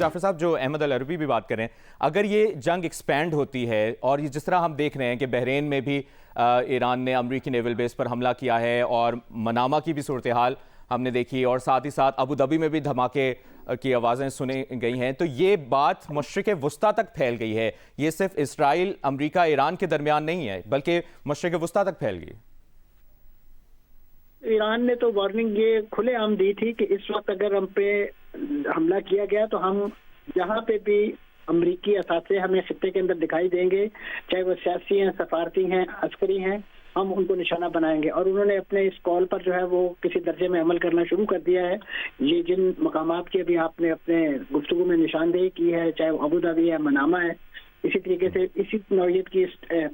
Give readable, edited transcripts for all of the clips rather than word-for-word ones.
जाफर साहब, जो अहमद अल अरबी भी बात कर रहे हैं, अगर ये जंग एक्सपैंड होती है और ये जिस तरह हम देख रहे हैं कि बहरीन में भी ईरान ने अमरीकी नेवल बेस पर हमला किया है और मनामा की भी सूरत हाल हमने देखी, और साथ ही साथ अबू धाबी में भी धमाके की आवाज़ें सुनी गई हैं, तो ये बात मशरिक़ वुस्ता तक फैल गई है। ये सिर्फ इसराइल, अमरीका, ईरान के दरमियान नहीं है, बल्कि मशरिक़ वुस्ता तक फैल गई। ईरान ने तो वार्निंग ये खुलेआम दी थी कि इस वक्त अगर हम पे हमला किया गया तो हम जहाँ पे भी अमरीकी असासे हमें खित्ते के अंदर दिखाई देंगे, चाहे वो सियासी हैं, सफारती हैं, अस्करी हैं, हम उनको निशाना बनाएंगे। और उन्होंने अपने इस कॉल पर जो है वो किसी दर्जे में अमल करना शुरू कर दिया है। ये जिन मकामात की अभी आपने अपने गुफ्तगू में निशानदेही की है, चाहे वो अबू धाबी है, मनामा है, इसी तरीके से इसी नौयत की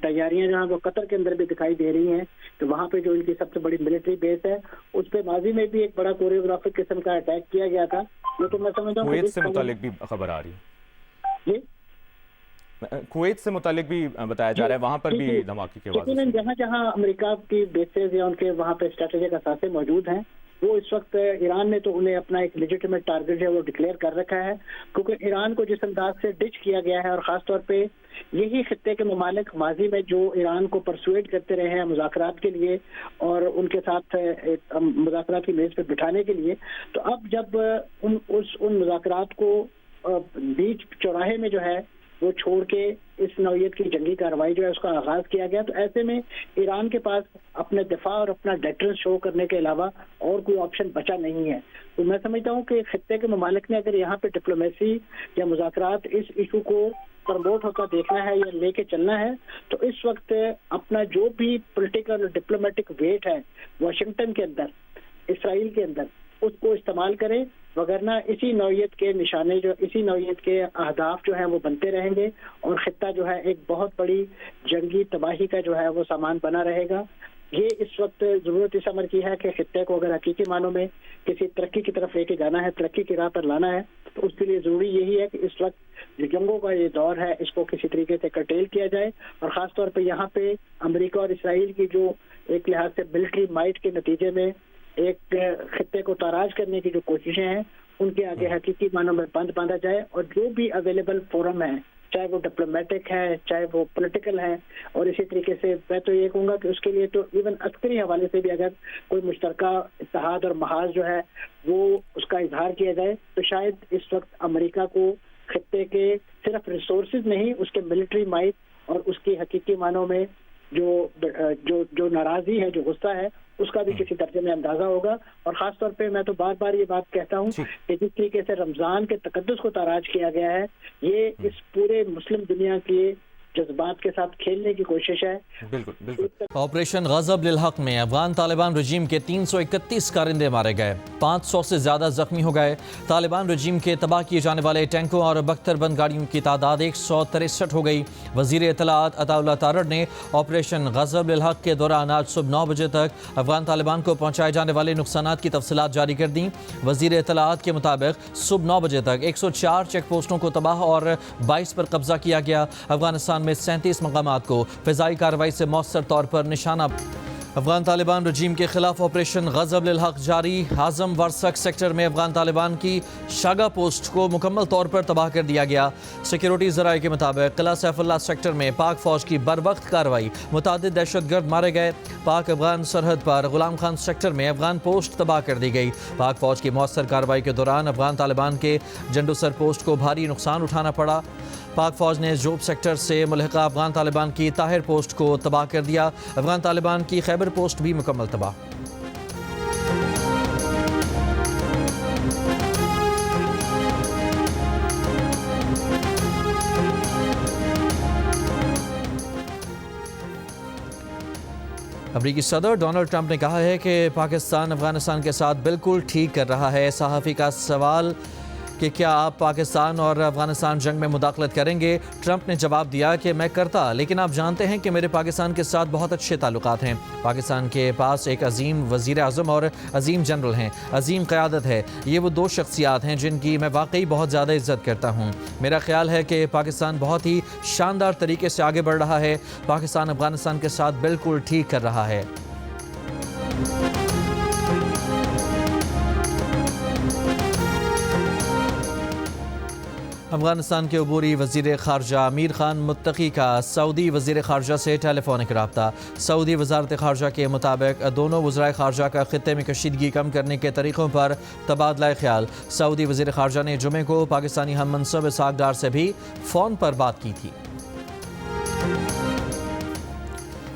तैयारियां जहाँ वो कतर के अंदर भी दिखाई दे रही हैं, तो वहाँ पे जो इनकी सबसे बड़ी मिलिट्री बेस है उस पे माजी में भी एक बड़ा कोरियोग्राफिक किस्म का अटैक किया गया था। लेकिन मैं समझता हूँ कुवैत से मुतालिक भी खबर आ रही है, कुवैत से मुतालिक भी बताया जा रहा है, वहाँ पर भी धमाके की आवाज़। जहाँ जहाँ अमेरिका की बेसेस या उनके वहाँ पे स्ट्रेटेजिक असासे मौजूद हैं, वो इस वक्त ईरान ने तो उन्हें अपना एक लेजिटिमेट टारगेट है वो डिक्लेयर कर रखा है, क्योंकि ईरान को जिस अंदाज से डिच किया गया है और ख़ास तौर पे यही खित्ते के ममालिक माजी में जो ईरान को परसुएड करते रहे हैं मुज़ाकरात के लिए और उनके साथ मुज़ाकरात की मेज़ पे बिठाने के लिए, तो अब जब उन मुज़ाकरात को बीच चौराहे में जो है वो छोड़ के इस नौयत की जंगी कार्रवाई जो है उसका आगाज किया गया, तो ऐसे में ईरान के पास अपने दिफा और अपना डेटरेंस शो करने के अलावा और कोई ऑप्शन बचा नहीं है। तो मैं समझता हूँ कि खित्ते के ममालिक ने अगर यहाँ पे डिप्लोमेसी या मुज़ाकरात इस इशू को प्रमोट होता देखना है या लेके चलना है, तो इस वक्त अपना जो भी पॉलिटिकल और डिप्लोमेटिक वेट है वाशिंगटन के अंदर, इसराइल के अंदर, उसको इस्तेमाल करें, वगरना इसी नौयत के निशाने जो इसी नौयत के अहदाफ जो है वो बनते रहेंगे और खित्ता जो है एक बहुत बड़ी जंगी तबाही का जो है वो सामान बना रहेगा। ये इस वक्त जरूरत इस अमर की है कि खित्ते को अगर हकीकी मानों में किसी तरक्की की तरफ लेके जाना है, तरक्की की राह पर लाना है, तो उसके लिए जरूरी यही है कि इस वक्त जो जंगों का ये दौर है इसको किसी तरीके से कर्टेल किया जाए। और खास तौर पे यहाँ पे अमेरिका और इसराइल की जो एक लिहाज से मिलिट्री माइट के नतीजे में एक खित्ते को ताराज करने की जो कोशिशें हैं उनके आगे हकीकी मानों में बंद बांधा जाए और जो भी अवेलेबल फोरम है, चाहे वो डिप्लोमेटिक है, चाहे वो पॉलिटिकल है, और इसी तरीके से मैं तो ये कहूँगा कि उसके लिए तो इवन अस्करी हवाले से भी अगर कोई मुश्तरका इत्तेहाद और महाज जो है वो उसका इजहार किया जाए, तो शायद इस वक्त अमेरिका को खित्ते के सिर्फ रिसोर्सेज नहीं, उसके मिलिट्री माइट और उसकी हकीकी मानों में जो नाराजगी है, जो गुस्सा है, उसका भी किसी दर्जे में अंदाजा होगा। और खास तौर पे मैं तो बार बार ये बात कहता हूँ कि जिस तरीके से रमजान के तकद्दुस को ताराज किया गया है, ये इस पूरे मुस्लिम दुनिया के जज्बात के साथ खेलने की कोशिश है। बिल्कुल। ऑपरेशन गज़ब लिल हक में अफगान तालिबान रजीम के 331 कारिंदे मारे गए, 500 से ज़्यादा जख्मी हो गए। तालिबान रजीम के तबाह किए जाने वाले टैंकों और बख्तरबंद गाड़ियों की तादाद 163 हो गई। वज़ीर इत्तलाआत अताउल्लाह तारड़ ने ऑपरेशन गज़ब लिल हक के दौरान आज सुबह 9 बजे तक अफगान तालिबान को पहुँचाए जाने वाले नुकसानात की तफसीलात जारी कर दी। वज़ीर इत्तलाआत के मुताबिक सुबह 9 बजे तक 104 चेक पोस्टों को तबाह और 22 पर कब्जा किया गया। अफगानिस्तान में 37 मकामात को फ़िज़ाई कार्रवाई से मौसर तौर पर निशाना। अफगान तालिबान रजीम के खिलाफ ऑपरेशन गज़ब लिल हक जारी। आज़म वर्सक सेक्टर में अफगान तालिबान की शागा पोस्ट को मुकम्मल तौर पर तबाह कर दिया गया। सिक्योरिटी ज़राए के मुताबिक किला सैफुल्लाह सेक्टर में पाक फ़ौज की बर वक्त कार्रवाई, मुतादिद दहशतगर्द मारे गए। पाक अफगान सरहद पर गुलाम खान सेक्टर में अफगान पोस्ट तबाह कर दी गई। पाक फ़ौज की मौसर कार्रवाई के दौरान अफगान तालिबान के जंडुसर पोस्ट को भारी नुकसान उठाना पड़ा। पाक फ़ौज ने जोब सेक्टर से मुल्हिका अफगान तालिबान की ताहिर पोस्ट को तबाह कर दिया। अफगान तालिबान की खैबर पोस्ट भी मुकम्मल तबाह। अमरीकी सदर डोनाल्ड ट्रंप ने कहा है कि पाकिस्तान अफगानिस्तान के साथ बिल्कुल ठीक कर रहा है। सहाफ़ी का सवाल कि क्या आप पाकिस्तान और अफगानिस्तान जंग में मुदाखलत करेंगे, ट्रंप ने जवाब दिया कि मैं करता, लेकिन आप जानते हैं कि मेरे पाकिस्तान के साथ बहुत अच्छे ताल्लुकात हैं। पाकिस्तान के पास एक अजीम वज़ीर आज़म और अजीम जनरल हैं, अजीम क़यादत है। ये वो दो शख्सियात हैं जिनकी मैं वाकई बहुत ज़्यादा इज़्ज़त करता हूँ। मेरा ख्याल है कि पाकिस्तान बहुत ही शानदार तरीके से आगे बढ़ रहा है। पाकिस्तान अफगानिस्तान के साथ बिल्कुल ठीक कर रहा है। افغانستان کے عبوری وزیر خارجہ امیر خان متقی کا سعودی وزیر خارجہ سے ٹیلی فونک رابطہ۔ سعودی وزارت خارجہ کے مطابق دونوں وزرائے خارجہ کا خطے میں کشیدگی کم کرنے کے طریقوں پر تبادلہ خیال۔ سعودی وزیر خارجہ نے جمعے کو پاکستانی ہم منصب اسحاق ڈار سے بھی فون پر بات کی تھی۔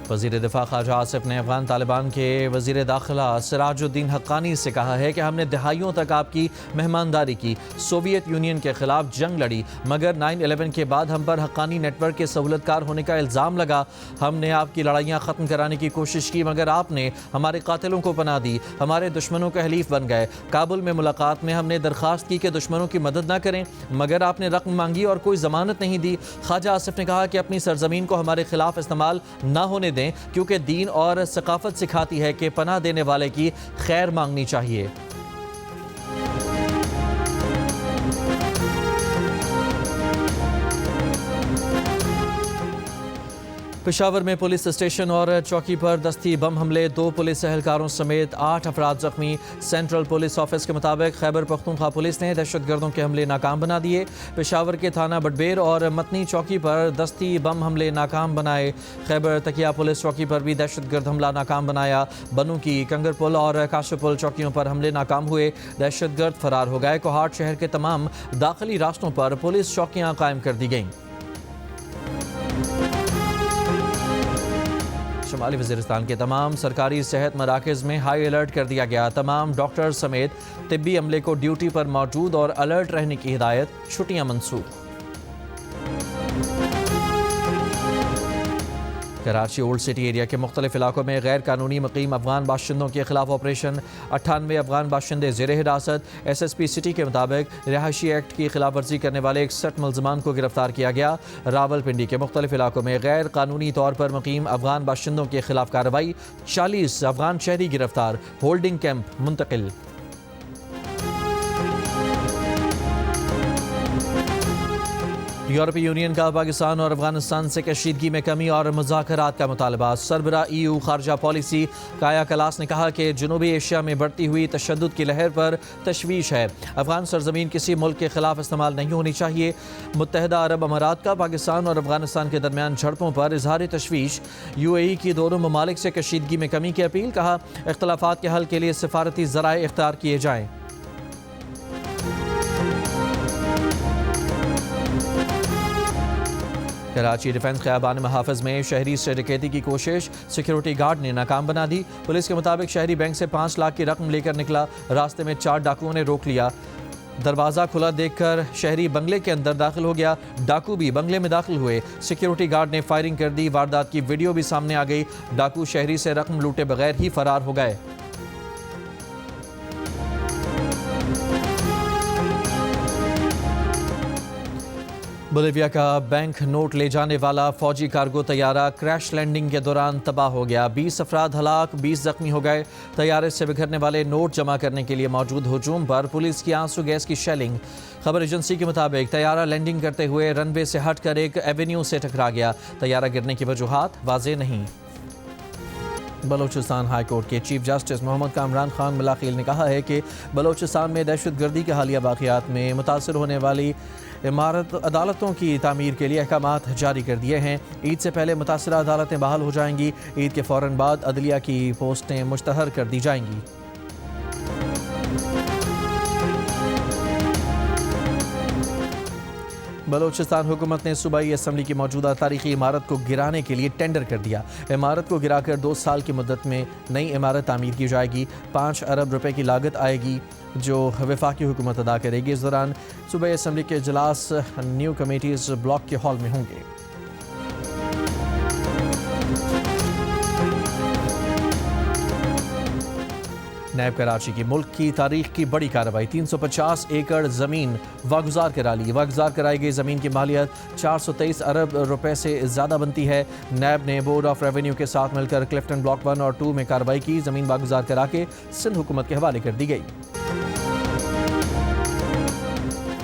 وزیر دفاع خارجہ آصف نے افغان طالبان کے وزیر داخلہ سراج الدین حقانی سے کہا ہے کہ ہم نے دہائیوں تک آپ کی مہمانداری کی، سوویت یونین کے خلاف جنگ لڑی، مگر 9/11 کے بعد ہم پر حقانی نیٹ ورک کے سہولت کار ہونے کا الزام لگا۔ ہم نے آپ کی لڑائیاں ختم کرانے کی کوشش کی، مگر آپ نے ہمارے قاتلوں کو پناہ دی، ہمارے دشمنوں کا حلیف بن گئے۔ کابل میں ملاقات میں ہم نے درخواست کی کہ دشمنوں کی مدد نہ کریں، مگر آپ نے رقم مانگی اور کوئی ضمانت نہیں دی۔ خواجہ آصف نے کہا کہ اپنی سرزمین کو ہمارے خلاف استعمال نہ ہونے دیں، کیونکہ دین اور ثقافت سکھاتی ہے کہ پناہ دینے والے کی خیر مانگنی چاہیے۔ پشاور میں پولیس اسٹیشن اور چوکی پر دستی بم حملے، 2 پولیس اہلکاروں سمیت 8 افراد زخمی۔ سینٹرل پولیس آفس کے مطابق خیبر پختونخوا پولیس نے دہشت گردوں کے حملے ناکام بنا دیے۔ پشاور کے تھانہ بٹبیر اور متنی چوکی پر دستی بم حملے ناکام بنائے۔ خیبر تکیہ پولیس چوکی پر بھی دہشت گرد حملہ ناکام بنایا۔ بنو کی کنگر پل اور کاشف پل چوکیوں پر حملے ناکام ہوئے، دہشت گرد فرار ہو گئے۔ کوہاٹ شہر کے تمام داخلی راستوں پر پولیس چوکیاں قائم کر دی گئیں۔ شمالی وزیرستان کے تمام سرکاری صحت مراکز میں ہائی الرٹ کر دیا گیا۔ تمام ڈاکٹر سمیت طبی عملے کو ڈیوٹی پر موجود اور الرٹ رہنے کی ہدایت، چھٹیاں منسوخ۔ کراچی اولڈ سٹی ایریا کے مختلف علاقوں میں غیر قانونی مقیم افغان باشندوں کے خلاف آپریشن، 98 افغان باشندے زیر حراست۔ ایس ایس پی سٹی کے مطابق رہائشی ایکٹ کی خلاف ورزی کرنے والے 61 ملزمان کو گرفتار کیا گیا۔ راولپنڈی کے مختلف علاقوں میں غیر قانونی طور پر مقیم افغان باشندوں کے خلاف کارروائی، 40 افغان شہری گرفتار، ہولڈنگ کیمپ منتقل۔ یورپی یونین کا پاکستان اور افغانستان سے کشیدگی میں کمی اور مذاکرات کا مطالبہ۔ سربراہ EU خارجہ پالیسی کایا کلاس نے کہا کہ جنوبی ایشیا میں بڑھتی ہوئی تشدد کی لہر پر تشویش ہے۔ افغان سرزمین کسی ملک کے خلاف استعمال نہیں ہونی چاہیے۔ متحدہ عرب امارات کا پاکستان اور افغانستان کے درمیان جھڑپوں پر اظہار تشویش۔ UAE کی دونوں ممالک سے کشیدگی میں کمی کی اپیل، کہا اختلافات کے حل کے لیے سفارتی ذرائع اختیار کیے جائیں۔ کراچی ڈیفنس خیابان محافظ میں شہری سے ڈکیتی کی کوشش، سیکیورٹی گارڈ نے ناکام بنا دی۔ پولیس کے مطابق شہری بینک سے 5 لاکھ کی رقم لے کر نکلا، راستے میں 4 ڈاکوؤں نے روک لیا۔ دروازہ کھلا دیکھ کر شہری بنگلے کے اندر داخل ہو گیا، ڈاکو بھی بنگلے میں داخل ہوئے۔ سیکیورٹی گارڈ نے فائرنگ کر دی، واردات کی ویڈیو بھی سامنے آ گئی۔ ڈاکو شہری سے رقم لوٹے بغیر ہی فرار ہو گئے۔ بولیویا کا بینک نوٹ لے جانے والا فوجی کارگو طیارہ کریش لینڈنگ کے دوران تباہ ہو گیا، 20 افراد ہلاک، 20 زخمی ہو گئے۔ طیارے سے بکھرنے والے نوٹ جمع کرنے کے لیے موجود ہجوم پر پولیس کی آنسو گیس کی شیلنگ۔ خبر ایجنسی کے مطابق طیارہ لینڈنگ کرتے ہوئے رن وے سے ہٹ کر ایک ایونیو سے ٹکرا گیا۔ طیارہ گرنے کی وجوہات واضح نہیں۔ بلوچستان ہائی کورٹ کے چیف جسٹس محمد کامران خان ملاخیل نے کہا ہے کہ بلوچستان میں دہشت گردی کے حالیہ واقعات میں متاثر ہونے والی عدالتوں کی تعمیر کے لیے احکامات جاری کر دیے ہیں۔ عید سے پہلے متاثرہ عدالتیں بحال ہو جائیں گی۔ عید کے فوراً بعد عدلیہ کی پوسٹیں مشتہر کر دی جائیں گی۔ بلوچستان حکومت نے صوبائی اسمبلی کی موجودہ تاریخی عمارت کو گرانے کے لیے ٹینڈر کر دیا۔ عمارت کو گرا کر 2 سال کی مدت میں نئی عمارت تعمیر کی جائے گی۔ 5 ارب روپے کی لاگت آئے گی جو وفاقی حکومت ادا کرے گی۔ اس دوران صوبائی اسمبلی کے اجلاس نیو کمیٹیز بلاک کے ہال میں ہوں گے۔ نیب کراچی کی ملک کی تاریخ کی بڑی کارروائی، 350 ایکڑ زمین واگزار کرا لی۔ واگزار کرائی گئی زمین کی مالیت 423 ارب روپے سے زیادہ بنتی ہے۔ نیب نے بورڈ آف ریونیو کے ساتھ مل کر کلفٹن بلاک 1 اور 2 میں کارروائی کی۔ زمین واگزار کرا کے سندھ حکومت کے حوالے کر دی گئی۔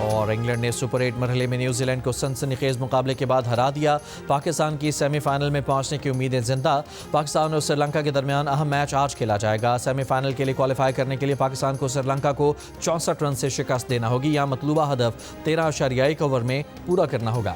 اور انگلینڈ نے سپر 8 مرحلے میں نیوزی لینڈ کو سنسنی خیز مقابلے کے بعد ہرا دیا. پاکستان کی سیمی فائنل میں پہنچنے کی امیدیں زندہ. پاکستان اور سری لنکا کے درمیان اہم میچ آج کھیلا جائے گا. سیمی فائنل کے لیے کوالیفائی کرنے کے لیے پاکستان کو سری لنکا کو 64 رن سے شکست دینا ہوگی یا مطلوبہ ہدف 13.1 اوور میں پورا کرنا ہوگا.